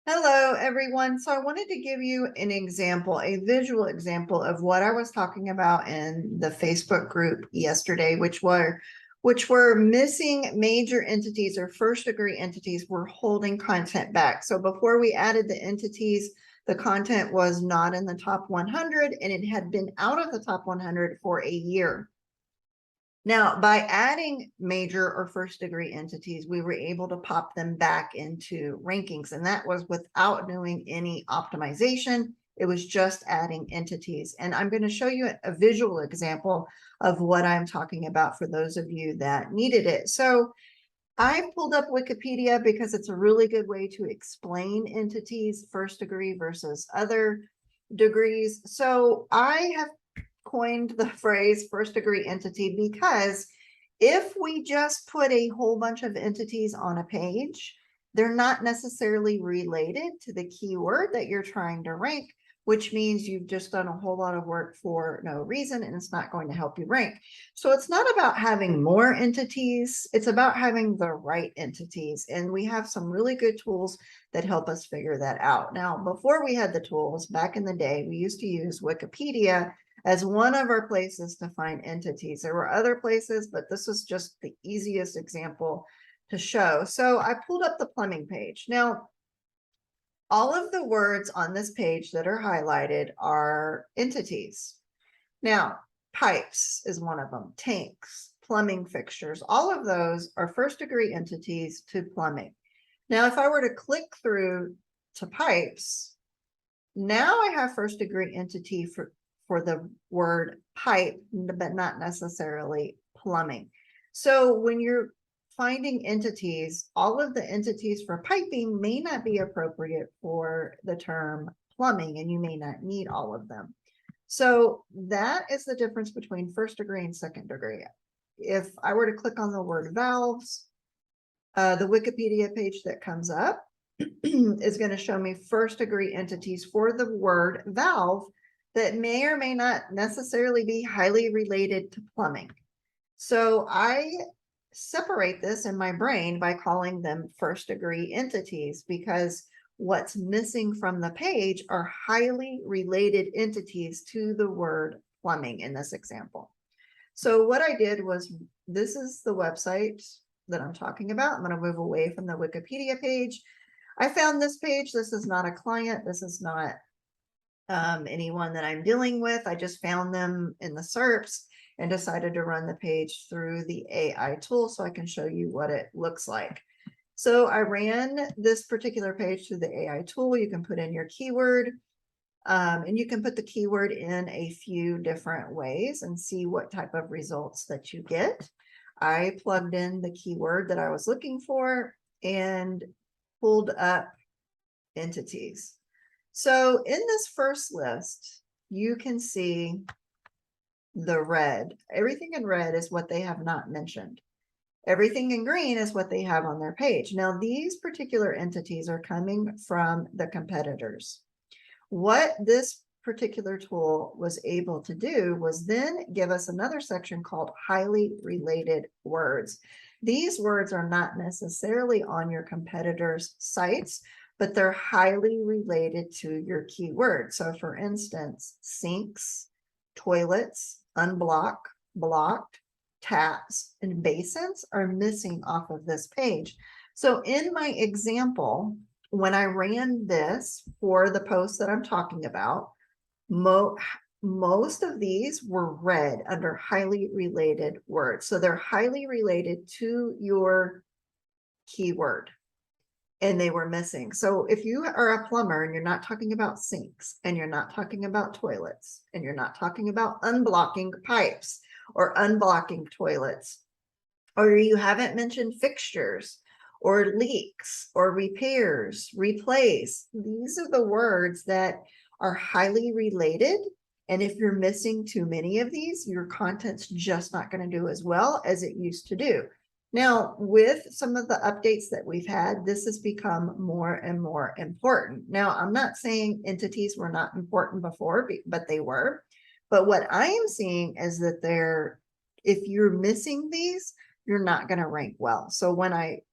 Hello, everyone. So I wanted to give you an example, a visual example of what I was talking about in the Facebook group yesterday, which were missing major entities or first degree entities were holding content back. So before we added the entities, the content was not in the top 100 and it had been out of the top 100 for a year. Now, by adding major or first degree entities, we were able to pop them back into rankings, and that was without doing any optimization. It was just adding entities. And I'm going to show you a visual example of what I'm talking about for those of you that needed it. So I pulled up Wikipedia because it's a really good way to explain entities, first degree versus other degrees. So I have coined the phrase first degree entity because if we just put a whole bunch of entities on a page, they're not necessarily related to the keyword that you're trying to rank, which means you've just done a whole lot of work for no reason and it's not going to help you rank. So it's not about having more entities, it's about having the right entities. And we have some really good tools that help us figure that out. Now, before we had the tools, back in the day, we used to use Wikipedia as one of our places to find entities. There were other places, but this is just the easiest example to show. So I pulled up the plumbing page. Now, all of the words on this page that are highlighted are entities. Now, pipes is one of them, tanks, plumbing fixtures, all of those are first degree entities to plumbing. Now, if I were to click through to pipes, now I have first degree entity for the word pipe, but not necessarily plumbing. So when you're finding entities, all of the entities for piping may not be appropriate for the term plumbing, and you may not need all of them. So that is the difference between first degree and second degree. If I were to click on the word valves, the Wikipedia page that comes up is going to show me first degree entities for the word valve that may or may not necessarily be highly related to plumbing. So I separate this in my brain by calling them first degree entities, because what's missing from the page are highly related entities to the word plumbing in this example. So what I did was, this is the website that I'm talking about. I'm going to move away from the Wikipedia page. I found this page. This is not a client. This is not anyone that I'm dealing with. I just found them in the SERPs and decided to run the page through the AI tool so I can show you what it looks like. So I ran this particular page through the AI tool. You can put in your keyword, and you can put the keyword in a few different ways and see what type of results that you get. I plugged in the keyword that I was looking for and pulled up entities. So in this first list, you can see the red. Everything in red is what they have not mentioned. Everything in green is what they have on their page. Now, these particular entities are coming from the competitors. What this particular tool was able to do was then give us another section called highly related words. These words are not necessarily on your competitors' sites, but they're highly related to your keyword. So for instance, sinks, toilets, unblock, blocked, taps, and basins are missing off of this page. So in my example, when I ran this for the post that I'm talking about, most of these were red under highly related words. So they're highly related to your keyword, and they were missing. So if you are a plumber and you're not talking about sinks, and you're not talking about toilets, and you're not talking about unblocking pipes or unblocking toilets, or you haven't mentioned fixtures or leaks or repairs, replace, these are the words that are highly related. And if you're missing too many of these, your content's just not going to do as well as it used to do. Now, with some of the updates that we've had, this has become more and more important. Now, I'm not saying entities were not important before, but they were. But what I am seeing is that if you're missing these, you're not going to rank well. So when I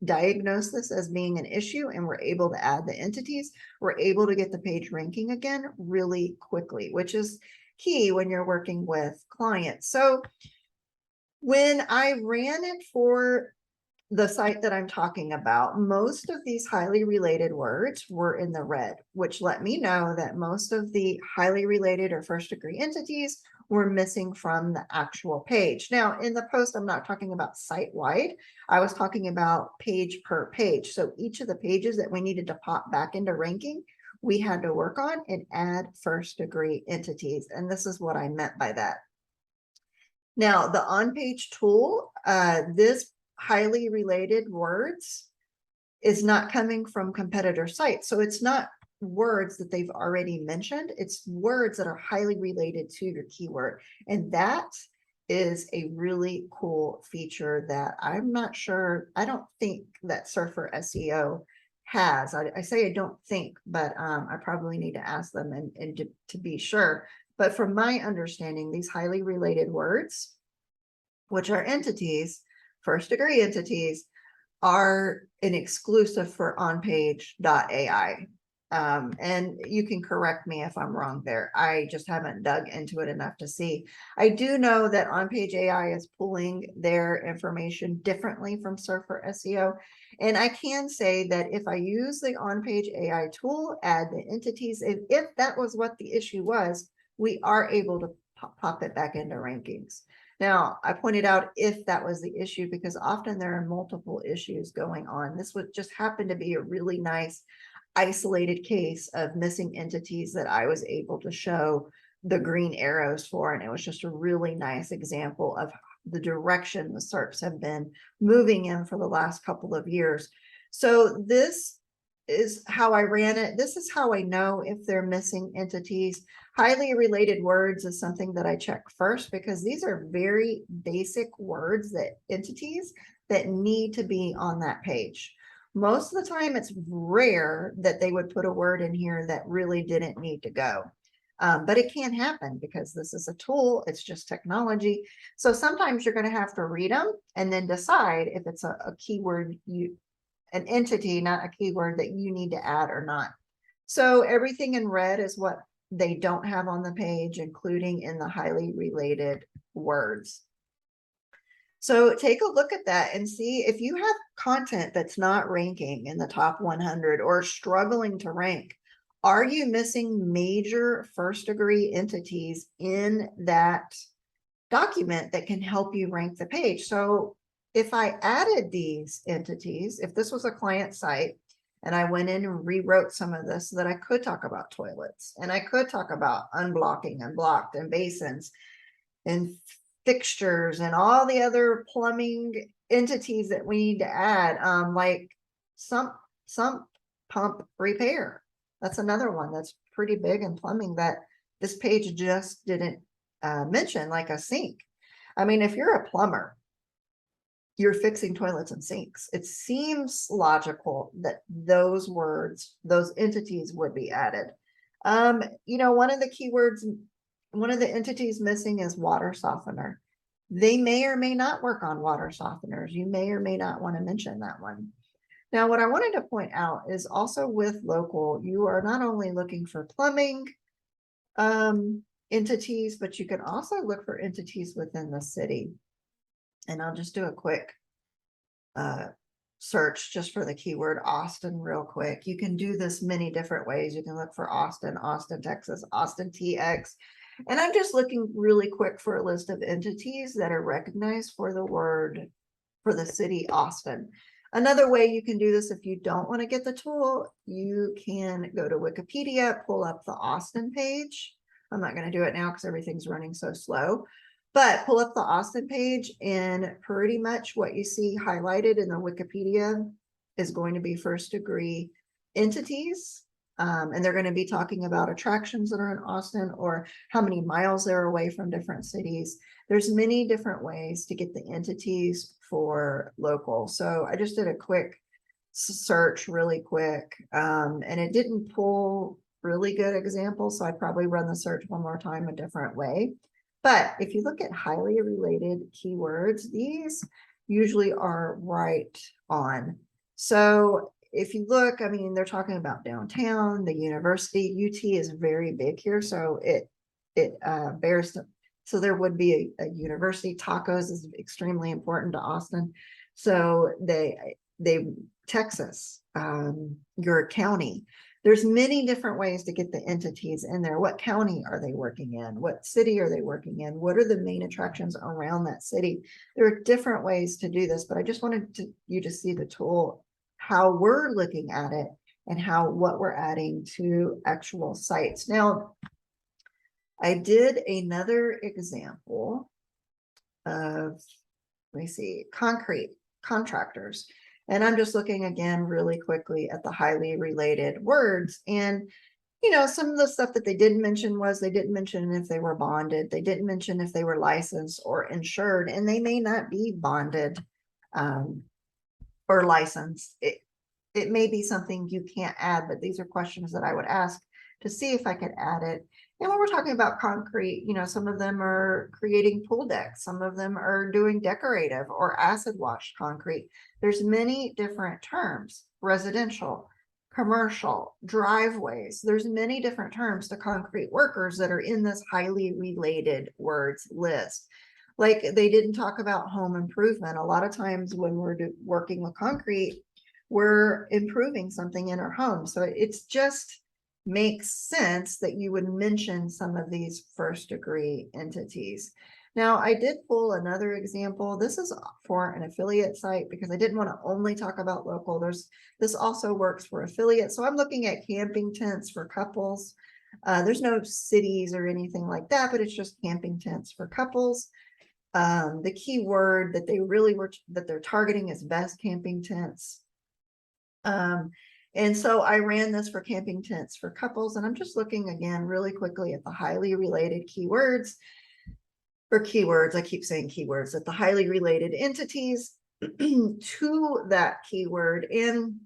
diagnose this as being an issue and we're able to add the entities, we're able to get the page ranking again really quickly, which is key when you're working with clients. So when I ran it for the site that I'm talking about, most of these highly related words were in the red, which let me know that most of the highly related or first degree entities were missing from the actual page. Now, in the post, I'm not talking about site-wide. I was talking about page per page. So each of the pages that we needed to pop back into ranking, we had to work on and add first degree entities. And this is what I meant by that. Now, the on-page tool, this highly related words is not coming from competitor sites. So it's not words that they've already mentioned. It's words that are highly related to your keyword. And that is a really cool feature that I'm not sure, I don't think that Surfer SEO has. I say I don't think, but I probably need to ask them and to be sure. But from my understanding, these highly related words, which are entities, first degree entities, are an exclusive for onpage.ai. And you can correct me if I'm wrong there. I just haven't dug into it enough to see. I do know that OnPage AI is pulling their information differently from Surfer SEO. And I can say that if I use the OnPage AI tool, add the entities, if that was what the issue was, we are able to pop it back into rankings. Now, I pointed out if that was the issue, because often there are multiple issues going on. This would just happen to be a really nice isolated case of missing entities that I was able to show the green arrows for. And it was just a really nice example of the direction the SERPs have been moving in for the last couple of years. So this is how I ran it. This is how I know if they're missing entities. Highly related words is something that I check first, because these are very basic words, that entities that need to be on that page. Most of the time, it's rare that they would put a word in here that really didn't need to go. But it can happen because this is a tool. It's just technology. So sometimes you're going to have to read them and then decide if it's a keyword, an entity, not a keyword, that you need to add or not. So everything in red is what they don't have on the page, including in the highly related words. So take a look at that and see if you have content that's not ranking in the top 100 or struggling to rank. Are you missing major first degree entities in that document that can help you rank the page? So if I added these entities, if this was a client site and I went in and rewrote some of this so that I could talk about toilets and I could talk about unblocking and blocked and basins and fixtures and all the other plumbing entities that we need to add, like sump pump repair. That's another one that's pretty big in plumbing that this page just didn't mention, like a sink. I mean, if you're a plumber, you're fixing toilets and sinks, it seems logical that those words, those entities would be added. You know, one of the keywords, one of the entities missing is water softener. They may or may not work on water softeners. You may or may not want to mention that one. Now, what I wanted to point out is also with local, you are not only looking for plumbing entities, but you can also look for entities within the city. And I'll just do a quick search just for the keyword Austin real quick. You can do this many different ways. You can look for Austin, Texas, Austin TX. And I'm just looking really quick for a list of entities that are recognized for the word for the city Austin. Another way you can do this, if you don't want to get the tool, you can go to Wikipedia, pull up the Austin page. I'm not going to do it now because everything's running so slow. But pull up the Austin page, and pretty much what you see highlighted in the Wikipedia is going to be first degree entities. And they're going to be talking about attractions that are in Austin or how many miles they're away from different cities. There's many different ways to get the entities for local. So I just did a quick search really quick, and it didn't pull really good examples. So I'd probably run the search one more time a different way. But if you look at highly related keywords, these usually are right on. So if you look, I mean, they're talking about downtown, the university. UT is very big here, so it bears. So there would be a university. Tacos is extremely important to Austin. So they Texas, your county. There's many different ways to get the entities in there. What county are they working in? What city are they working in? What are the main attractions around that city? There are different ways to do this, but I just wanted you to see the tool, how we're looking at it, and how what we're adding to actual sites. Now, I did another example of, let me see, concrete contractors. And I'm just looking again really quickly at the highly related words. And, you know, some of the stuff that they didn't mention was they didn't mention if they were bonded. They didn't mention if they were licensed or insured, and they may not be bonded or licensed. It may be something you can't add, but these are questions that I would ask to see if I could add it. And when we're talking about concrete, you know, some of them are creating pool decks, some of them are doing decorative or acid wash concrete. There's many different terms: residential, commercial, driveways. There's many different terms to concrete workers that are in this highly related words list. Like, they didn't talk about home improvement. A lot of times when we're working with concrete, we're improving something in our home. So it's just makes sense that you would mention some of these first degree entities. Now, I did pull another example. This is for an affiliate site because I didn't want to only talk about local. This also works for affiliates. So I'm looking at camping tents for couples. There's no cities or anything like that, but it's just camping tents for couples. The keyword that they really that they're targeting is best camping tents. And so I ran this for camping tents for couples, and I'm just looking again really quickly at the highly related keywords, or keywords, I keep saying keywords, at the highly related entities to that keyword. And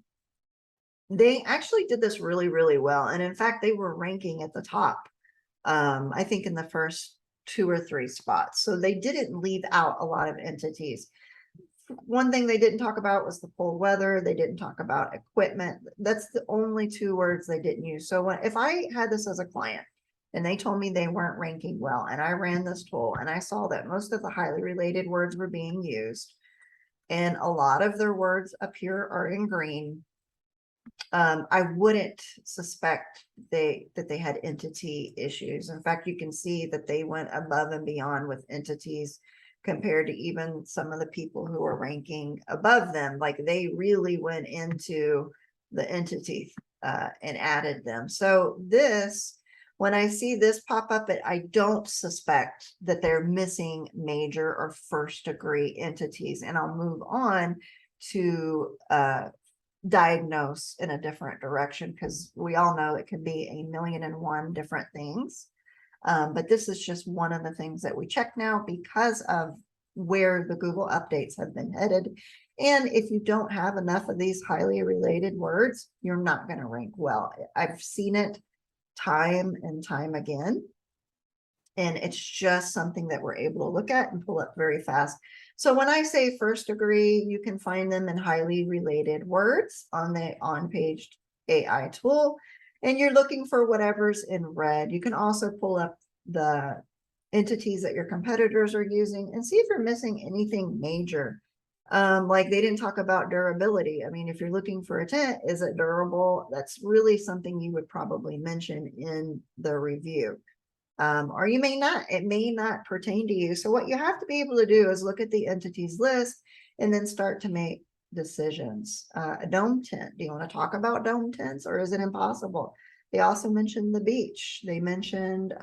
they actually did this really, really well. And in fact, they were ranking at the top, I think in the first 2 or 3 spots. So they didn't leave out a lot of entities. One thing they didn't talk about was the cold weather. They didn't talk about equipment. That's the only 2 words they didn't use. So if I had this as a client and they told me they weren't ranking well, and I ran this tool and I saw that most of the highly related words were being used and a lot of their words up here are in green, I wouldn't suspect that they had entity issues. In fact, you can see that they went above and beyond with entities compared to even some of the people who are ranking above them. Like, they really went into the entity and added them. So this, when I see this pop up, I don't suspect that they're missing major or first degree entities. And I'll move on to diagnose in a different direction, because we all know it can be 1,000,001 different things. But this is just one of the things that we check now because of where the Google updates have been headed. And if you don't have enough of these highly related words, you're not going to rank well. I've seen it time and time again. And it's just something that we're able to look at and pull up very fast. So when I say first degree, you can find them in highly related words on the on-page AI tool. And you're looking for whatever's in red. You can also pull up the entities that your competitors are using and see if you're missing anything major. Like, they didn't talk about durability. I mean, if you're looking for a tent, is it durable? That's really something you would probably mention in the review. Or you may not, it may not pertain to you. So what you have to be able to do is look at the entities list and then start to make decisions. A dome tent, do you want to talk about dome tents, or is it impossible? They also mentioned the beach. They mentioned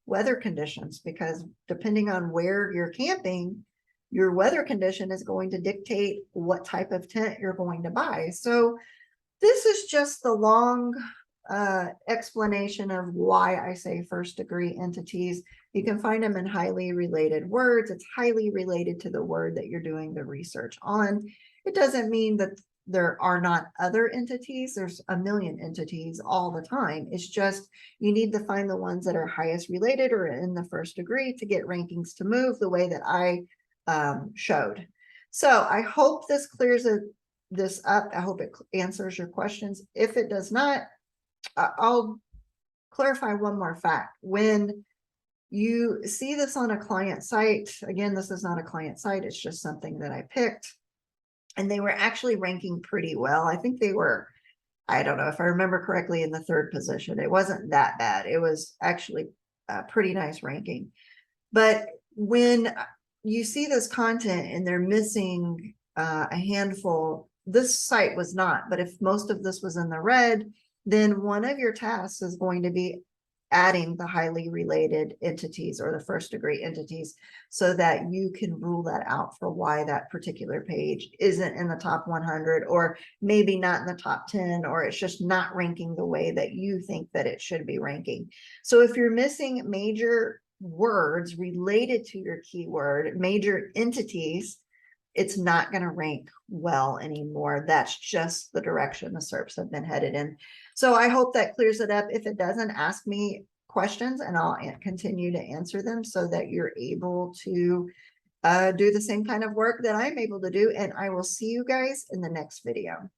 weather conditions, because depending on where you're camping, your weather condition is going to dictate what type of tent you're going to buy. So this is just the long explanation of why I say first degree entities. You can find them in highly related words. It's highly related to the word that you're doing the research on. It doesn't mean that there are not other entities. There's a million entities all the time. It's just you need to find the ones that are highest related or in the first degree to get rankings to move the way that I showed. So I hope this clears this up. I hope it answers your questions. If it does not, I'll clarify one more fact. When you see this on a client site, again, this is not a client site, it's just something that I picked, and they were actually ranking pretty well. I think they were, I don't know if I remember correctly, in the 3rd position. It wasn't that bad. It was actually a pretty nice ranking. But when you see this content and they're missing a handful, this site was not, but if most of this was in the red, then one of your tasks is going to be adding the highly related entities or the 1st degree entities, so that you can rule that out for why that particular page isn't in the top 100, or maybe not in the top 10, or it's just not ranking the way that you think that it should be ranking. So if you're missing major words related to your keyword, major entities, it's not going to rank well anymore. That's just the direction the SERPs have been headed in. So I hope that clears it up. If it doesn't, ask me questions and I'll continue to answer them, so that you're able to do the same kind of work that I'm able to do. And I will see you guys in the next video.